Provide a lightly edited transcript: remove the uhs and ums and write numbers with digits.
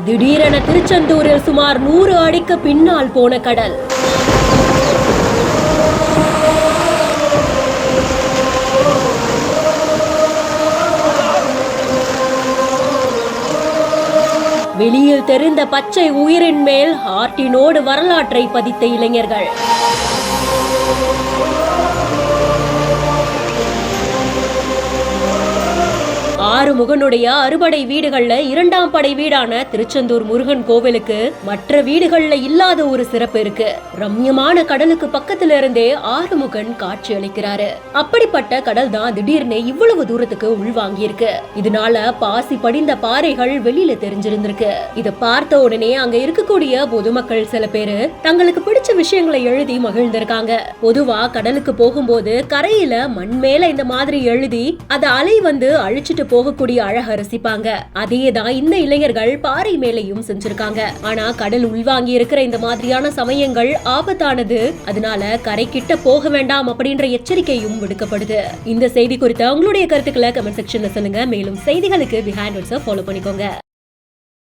திடீரென திருச்செந்தூரில் சுமார் 100 அடிக்கு பின்னால் போன கடல். வெளியில் தெரிந்த பச்சை உயிரின் மேல் ஆற்றினோடு வரலாற்றை பதித்த இளைஞர்கள். ஆறுமுகனுடைய அறுபடை வீடுகள்ல 2ஆம் படை வீடான திருச்செந்தூர் முருகன் கோவிலுக்கு மற்ற வீடுகள்ல இல்லாத ஒரு சிறப்பு இருக்கு. ரம்யமான கடலுக்கு பக்கத்துல இருந்தே ஆறுமுகன் காட்சி அளிக்கிறாரு. அப்படிப்பட்ட கடல் தான் திடீர்னு இவ்வளவு தூரத்துக்கு உள்வாங்கி இருக்கு. இதனால பாசி படிந்த பாறைகள் வெளியில தெரிஞ்சிருந்திருக்கு. இத பார்த்த உடனே அங்க இருக்கக்கூடிய பொதுமக்கள் சில பேரு தங்களுக்கு பிடிச்ச விஷயங்களை எழுதி மகிழ்ந்திருக்காங்க. பொதுவா கடலுக்கு போகும்போது கரையில மண் மேல இந்த மாதிரி எழுதி அத அலை வந்து அழிச்சிட்டு போகக்கூடிய அழக ரசிப்பாங்க. அதேதான் இந்த இளைஞர்கள் பாறை மேலையும் செஞ்சிருக்காங்க. ஆனா கடல் உள்வாங்கி இருக்கிற இந்த மாதிரியான சமயங்கள் ஆபத்தானது. அதனால கரை கிட்ட போக வேண்டாம் அப்படின்ற எச்சரிக்கையும் விடுக்கப்படுது. இந்த செய்தி குறித்த உங்களுடைய கருத்துக்களை கமெண்ட் செக்ஷன்ல சொல்லுங்க. மேலும் செய்திகளுக்கு பிஹைண்ட் ஃபாலோ பண்ணிக்கோங்க.